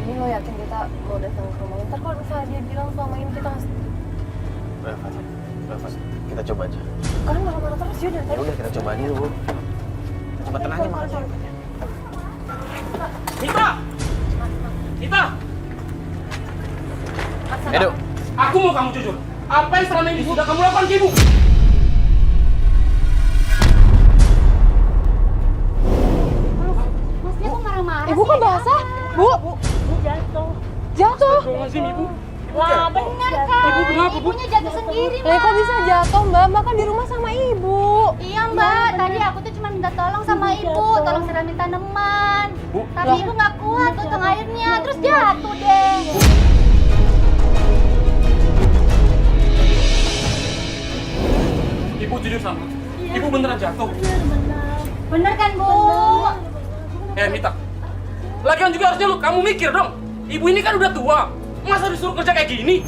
Ini lo yakin kita mau datang ke rumah? Ntar kalau misalnya dia bilang selama ini kita Rafa, kita coba aja. kan marah-marah terus ya dari Ya udah kita coba aja dulu. Coba tenangin makanya. Mita! Mita! Edo, Aku mau kamu jujur. Apa yang selama ini sudah kamu lakukan ke ibu? Mas dia kok marah-marah Ibu kok basah? Bu! jatuh. Jatuh! Astagfirullahaladzim, ibu. Lah bener kan? Ibu kenapa, Bu? Ibunya jatuh sendiri, Lah Mas. kok bisa jatuh mbak? Mbak kan di rumah sama ibu. Iya Mbak, tadi aku tuh cuma minta tolong sama ibu, tolong siramin tanaman. Bu. Tapi ibu nggak kuat tutup airnya, terus jatuh deh. Ibu jujur sama aku. Ibu beneran jatuh. Bener kan Bu? Mita. Lagian juga harusnya kamu mikir dong. Ibu ini kan udah tua. Masa disuruh kerja kayak gini?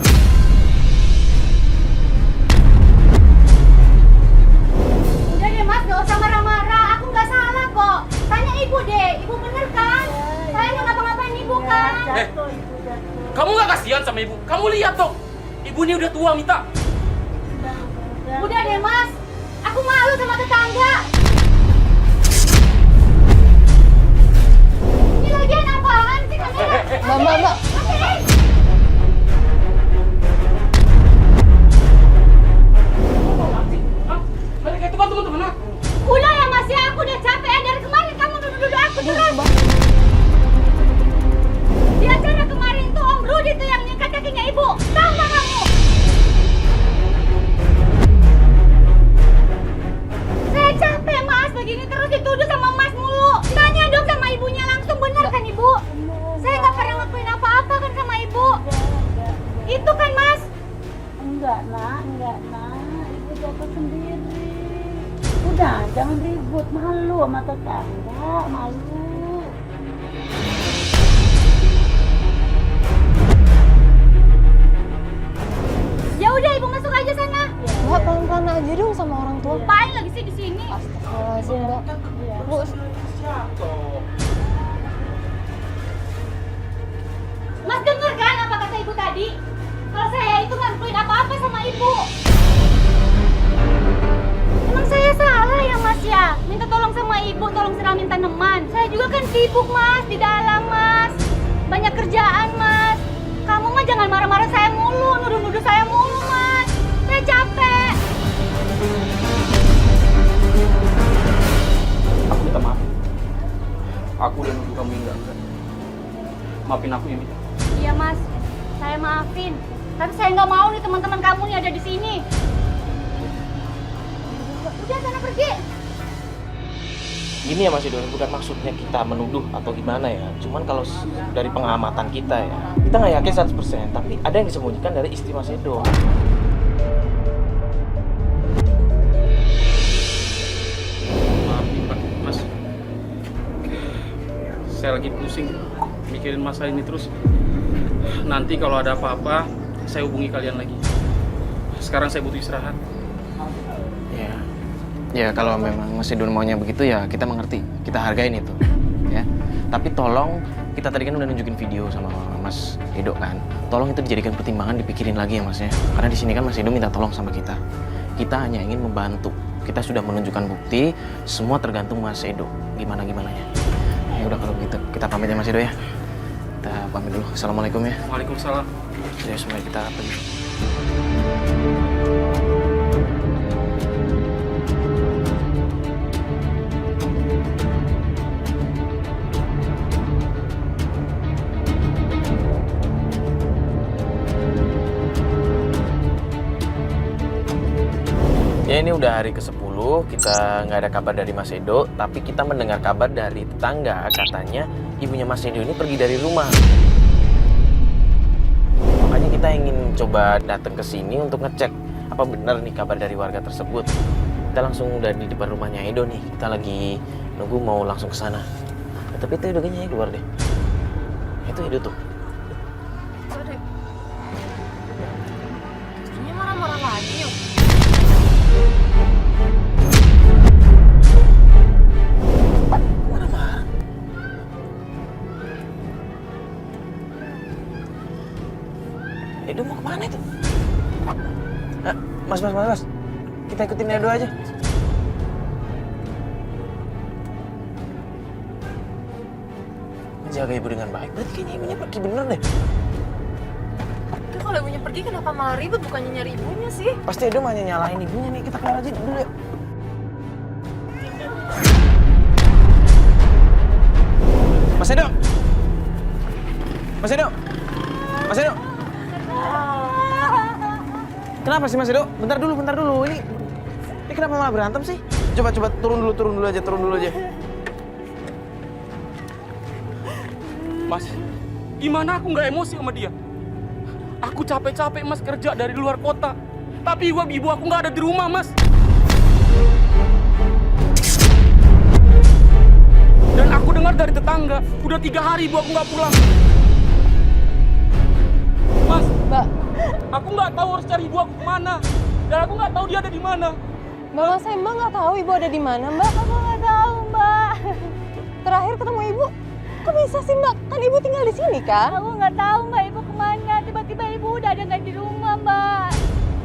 Udah deh Mas, gak usah marah-marah. Aku nggak salah kok. Tanya ibu deh, ibu bener kan? Saya nggak ngapa-ngapain ibu kan? Kamu nggak kasihan sama ibu? Kamu lihat dong. Ibu ini udah tua, Mita. Udah deh Mas, aku malu sama tetangga. Ini lagian apaan sih kamu? Mbak. Hah? Mereka itu kan teman-teman aku. Udah ya Mas ya, aku udah capek ya. Dari kemarin kamu duduk-duduk aku terus. Di acara kemarin tuh Om Rudi tuh yang nyikat kakinya ibu. Tahu nggak kamu? Saya capek Mas, begini terus dituduh sama Mas mulu. Tanya dong sama ibunya langsung, bener kan ibu? Saya nggak pernah ngelakuin apa-apa kan sama ibu. Itu kan Mas? Enggak nak. Ibu jatuh sendiri. Udah, jangan ribut. Malu sama tetangga, malu. Ya udah ibu masuk aja sana. Mbak pelan-pelan aja dong sama orang tua. Ngapain lagi sih di sini? Astagfirullahaladzim mbak. Bu, Mas denger kan apa kata ibu tadi? Kalau saya itu nggak ngelakuin apa-apa sama ibu. Emang saya salah ya Mas ya? Minta tolong sama ibu, tolong siramin tanaman. Saya juga kan sibuk Mas, di dalam Mas. Banyak kerjaan Mas. Kamu mah jangan marah-marah saya mulu, nuduh-nuduh saya mulu Mas. Saya capek. Aku minta maaf. Aku udah nuduh kamu yang enggak. Maafin aku ya, Mita. Iya Mas, saya maafin. Tapi saya nggak mau nih teman-teman kamu nih ada di sini. Udah sana pergi. gini ya Mas Edo, bukan maksudnya kita menuduh atau gimana ya. Cuman kalau dari pengamatan kita ya, kita nggak yakin 100%, tapi ada yang disembunyikan dari istri Mas Edo. Maaf nih Pak, Mas. Saya lagi pusing mikirin masalah ini terus. Nanti kalau ada apa-apa, saya hubungi kalian lagi. Sekarang saya butuh istirahat. Ya kalau memang Mas Edo maunya begitu ya kita mengerti, kita hargain itu, ya. Tapi tolong, kita tadi kan udah nunjukin video sama Mas Edo kan. Tolong itu dijadikan pertimbangan, dipikirin lagi ya Mas ya. Karena di sini kan Mas Edo minta tolong sama kita. Kita hanya ingin membantu. Kita sudah menunjukkan bukti, semua tergantung Mas Edo. Gimana-gimananya. Ya udah kalau begitu, kita pamit ya Mas Edo ya. Kita pamit dulu. Assalamualaikum ya. Waalaikumsalam. Ya semoga kita pergi. Ya ini udah hari ke-10, kita nggak ada kabar dari Mas Edo, tapi kita mendengar kabar dari tetangga, katanya ibunya Mas Edo ini pergi dari rumah. Makanya kita ingin coba datang ke sini untuk ngecek apa benar nih kabar dari warga tersebut. Kita langsung udah di depan rumahnya Edo nih, kita lagi nunggu mau langsung ke sana. Ya, tapi itu Edo kayaknya keluar deh. Itu Edo tuh. Istrinya marah-marah lagi yuk. Marah-marah. Mas. Kita ikutin Edo aja. Jaga ibu dengan baik. Berarti kayaknya ibunya pergi bener deh. Itu kalau ibunya pergi kenapa malah ribut bukannya nyari ibunya sih? Pasti Edo mau nyalahin ibunya nih. Kita keluar aja dulu ya. Mas Edo. Kenapa sih Mas Edo? Bentar dulu. Ini kenapa malah berantem sih? Coba turun dulu aja. Mas, gimana aku nggak emosi sama dia? Aku capek-capek Mas kerja dari luar kota. Tapi ibu aku nggak ada di rumah Mas. Dan aku dengar dari tetangga, udah 3 hari ibu aku nggak pulang. Mas, Mbak, aku nggak tahu harus cari ibu aku kemana. Dan aku nggak tahu dia ada di mana. Mbak, saya emang nggak tahu ibu ada di mana, Mbak. Aku nggak tahu, Mbak. Terakhir ketemu ibu, kok bisa sih, Mbak? Kan ibu tinggal di sini, kan? Aku nggak tahu, Mbak, ibu kemana. Tiba-tiba ibu udah ada nggak di rumah, Mbak.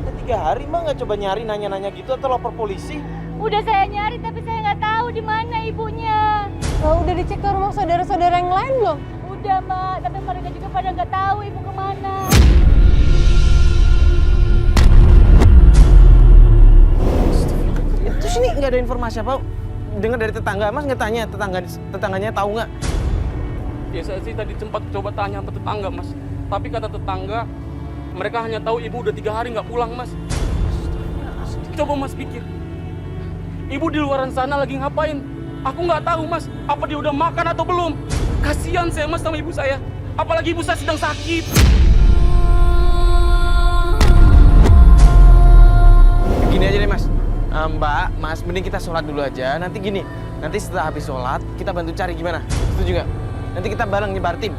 Udah 3 hari Mbak nggak coba nyari nanya-nanya gitu atau lapor polisi? Udah saya nyari, tapi saya nggak tahu di mana ibunya. Udah dicek ke rumah saudara-saudara yang lain belum? Udah, Mbak, tapi mereka juga pada nggak tahu ibu kemana. Terus ini nggak ada informasi apa? Dengar dari tetangga, Mas nggak tanya tetangganya tahu nggak? Ya saya sih tadi sempat coba tanya sama tetangga Mas. Tapi kata tetangga, mereka hanya tahu ibu udah 3 hari nggak pulang Mas. Coba Mas pikir, ibu di luaran sana lagi ngapain? Aku nggak tahu Mas, apa dia udah makan atau belum? Kasihan saya Mas sama ibu saya, apalagi ibu saya sedang sakit. Gini aja deh Mas, Mbak, Mas, mending kita sholat dulu aja. Nanti gini, nanti setelah habis sholat kita bantu cari gimana? Setuju nggak? Nanti kita bareng nyebar tim.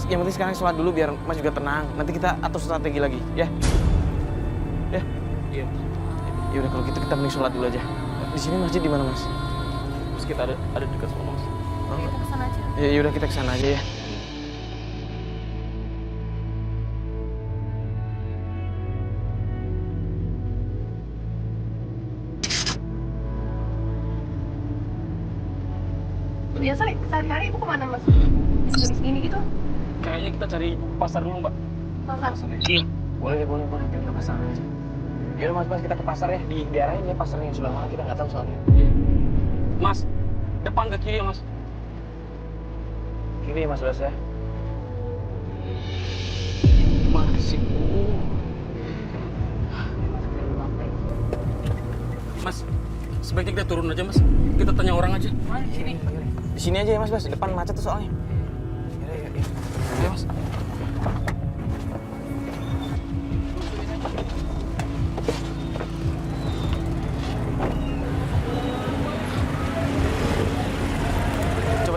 Yang penting sekarang sholat dulu biar Mas juga tenang. Nanti kita atur strategi lagi, ya? Ya? Iya. Ya udah kalau gitu kita mending sholat dulu aja. Di sini masjid di mana Mas? Terus kita ada dekat sana Mas. Kita kesana aja. Ya udah kita kesana aja ya. Biasa sehari-hari ibu kemana, Mas? Jam segini gitu? Kayaknya kita cari pasar dulu Mbak. Pasar. Iya. Boleh. Kita ke pasar aja. Yaudah Mas, kita ke pasar ya. Di daerah ini pasarnya yang sebelah mana kita nggak tahu soalnya. Mas, depan ke kiri ya Mas. Kiri Mas Bas ya. Masih. Mas, sebaiknya kita turun aja Mas. Kita tanya orang aja. Di sini. Di sini aja ya Mas Bas, depan macet tuh soalnya. Yaudah. Ayo Mas.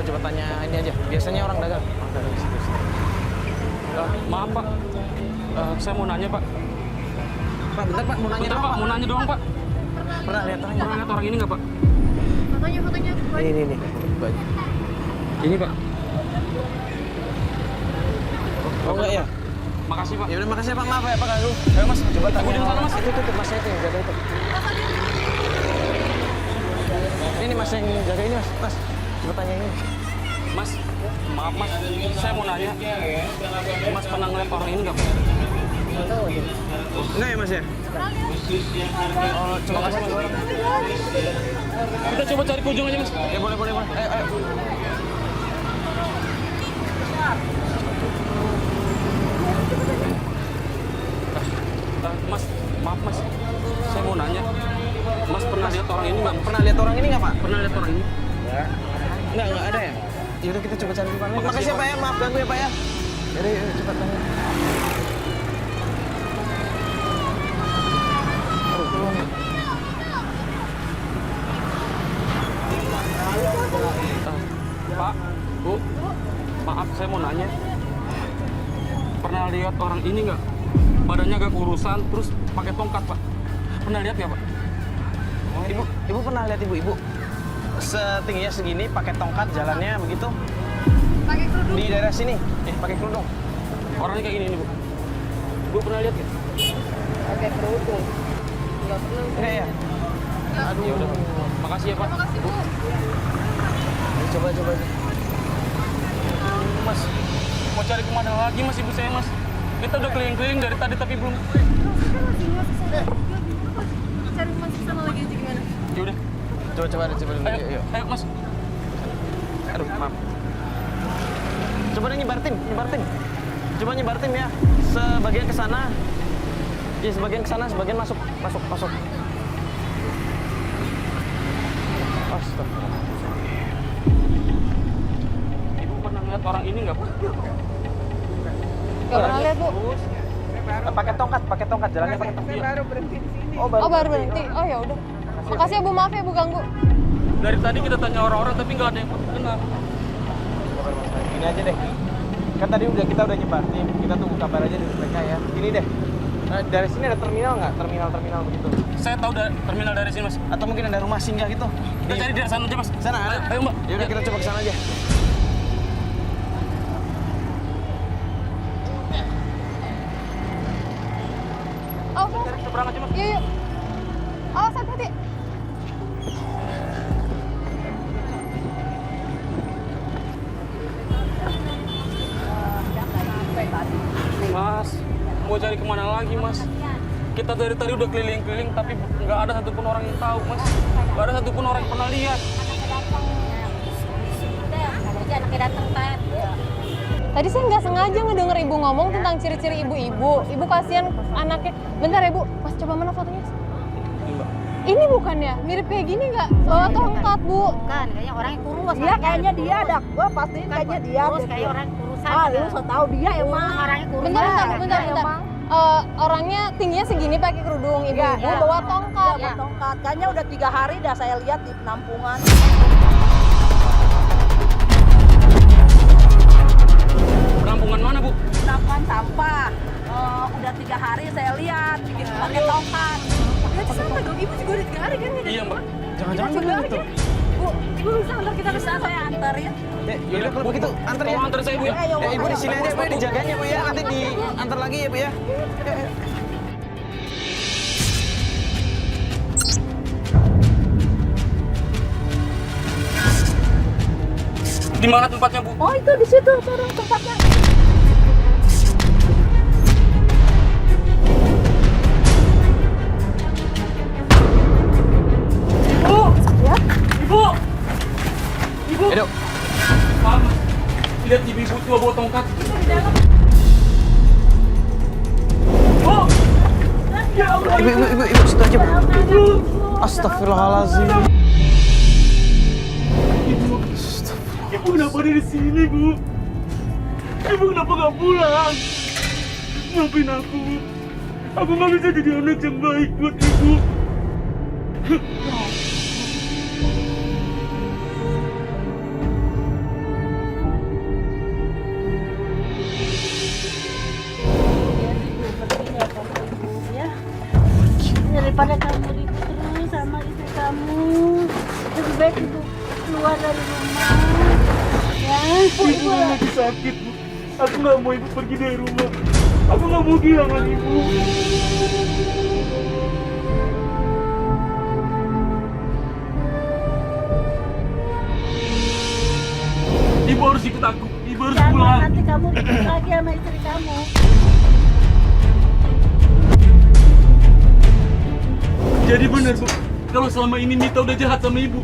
Coba tanya ini aja. Biasanya orang dagang. Di situ. Maaf Pak, saya mau nanya Pak. Pak, bentar Pak, mau nanya Bentar doang, Pak, mau nanya doang Pak. Pernah lihat orang Pernah lihat orang ini nggak Pak? Fotonya. Ini. Baju. Ini Pak. Oh enggak ya? Makasih Pak. Ya udah makasih ya Pak, maaf ya Pak ganggu. Ayo Mas, coba tanya. Tunggu di sana, Mas. Itu Mas itu yang jaga itu. Ini Mas yang jaga ini Mas. Coba tanya ini. Mas, maaf Mas, saya mau nanya. Mas pernah ngeliat orang ini nggak Pak? Enggak ya Mas ya? Oh, coba kasih Mas orang. Kita coba cari ke ujung aja Mas. Ya boleh. Ayo. Mas, maaf Mas, saya mau nanya. Mas pernah lihat orang ini nggak? Pernah lihat orang ini nggak Pak? Pernah lihat orang ini? Enggak ada ya? Yaudah kita coba cari Pak. Makasih ya Pak ya, maaf ganggu ya Pak ya. Yaudah, cepat tanya. Pak, Bu, maaf saya mau nanya. Pernah lihat orang ini nggak? Badannya agak kurusan, terus pakai tongkat Pak. Pernah lihat nggak Pak? Ibu pernah lihat ibu? Setingginya segini, pakai tongkat, jalannya begitu. Pakai kerudung. Di daerah sini, pakai kerudung. Orangnya kayak gini nih Bu. Bu pernah lihat nggak? Pakai kerudung. nggak pernah. Enggak ya? Aduh, ya udah. Makasih ya, Pak. Makasih Bu. Coba. Mas, mau cari kemana lagi Mas ibu saya Mas? Kita udah keliling-keliling dari tadi tapi belum. Cari masuk sana lagi aja gimana? Ya udah. Coba dulu. Ayo, ayo Mas. Aduh, maaf. Coba deh nyebar tim. Coba nyebar tim ya. Sebagian ke sana. Ya, sebagian ke sana, sebagian masuk. Astagfirullahaladzim. Ibu pernah lihat orang ini nggak Bu? Gak pernah lihat Bu. Pakai tongkat, jalannya pakai tongkat. Baru berhenti di sini. Oh, Oh baru berhenti. Oh ya udah. Makasih ya Bu, maaf ya Bu ganggu. Dari tadi kita tanya orang-orang tapi nggak ada yang kenal. Gini aja deh. Kan tadi kita udah nyebar tim. Kita tunggu kabar aja dari mereka ya. Gini deh. Dari sini ada terminal nggak? Terminal begitu. Saya tahu terminal dari sini Mas. Atau mungkin ada rumah singgah gitu. Kita cari dari sana aja Mas. Sana ada. Ayo Mbak. Ya udah kita coba ke sana aja. Oh, Cari seberang aja Mas. yuk. Oh, hati-hati. Mas, mau cari kemana lagi Mas? Kita dari tadi udah keliling-keliling tapi nggak ada satupun orang yang tahu Mas. Nggak ada satupun orang yang pernah lihat. Tadi saya nggak sengaja ngedenger ibu ngomong tentang ciri-ciri ibu-ibu. Ibu kasihan anaknya. Bentar ya Bu, Mas coba mana fotonya? Ini bukan ya? Mirip kayak gini nggak? Bawa tongkat Bu. Kan kayaknya orang yang kurus. Dia kayaknya dia dah. Gua pastiin kayaknya dia. Kurus kayak orang kurusan. Ah, lu so tahu dia emang. Orangnya kurus. Bentar. Orangnya tingginya segini pakai kerudung. Ibu-ibu bawa tongkat. Dia bertongkat. Kayaknya udah 3 hari dah saya lihat di penampungan. Penampungan mana Bu? Penampungan sampah. Udah 3 hari saya lihat bikin pakai tongkat. Berarti sama dong, ibu juga udah 3 hari kan? Iya Mbak. Jangan-jangan Juga bener hari itu. kan? Bu, ibu bisa antar kita ke Bisa sana. saya anterin. Ya udah kalau begitu antar ya. Tolong antar saya Bu ya. Ayo, Ya ibu di sini aja Bu, dijaganya Bu ya. Nanti diantar lagi ya Bu ya. Yuk. Di mana tempatnya Bu? Oh itu di situ turun tempatnya. Ibu! Edo, Pak, lihat ibu-ibu tua bawa tongkat. Bu! Ya Allah! ibu situ aja Bu. Astagfirullahaladzim. Ibu kenapa ada di sini, Bu? Ibu kenapa nggak pulang? Maafin aku. Aku nggak bisa jadi anak yang baik buat Ibu. Ya. Daripada kamu ribut terus sama istri kamu, lebih baik ibu keluar dari rumah. Ya, Ibu lagi sakit, Bu. Aku nggak mau Ibu pergi dari rumah. Aku nggak mau kehilangan Ibu. Ibu harus ikut aku. Ibu harus jangan pulang. nanti kamu ribut lagi sama istri kamu. Jadi benar, Bu. Kalau selama ini Mita udah jahat sama Ibu.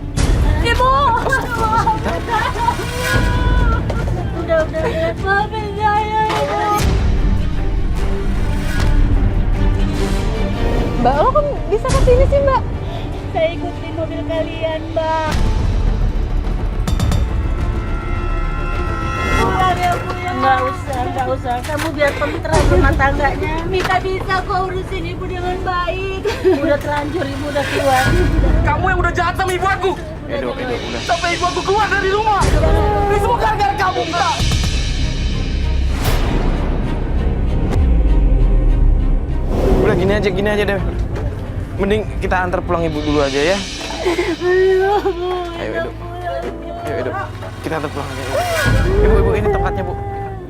Ibu, udah, maafin saya, Ibu. Mbak, lo kok bisa kesini sih Mbak? Saya ikutin mobil kalian, Mbak. Pulang ya, Bu ya. Enggak usah. Kamu biar tenteram rumah tangganya. Mita bisa kok urusin Ibu dengan baik. Udah terlanjur, Ibu udah keluar. Kamu yang udah jahat sama Ibu aku. Edo, udah. Sampai Ibu aku keluar dari rumah. Ini semua gara-gara kamu, Mbak. Udah gini aja deh. Mending kita antar pulang Ibu dulu aja ya. Ayo Edo. Ayo Edo. Kita antar pulang aja. Ibu, ini tempatnya Bu.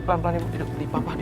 Pelan-pelan Ibu, di papa.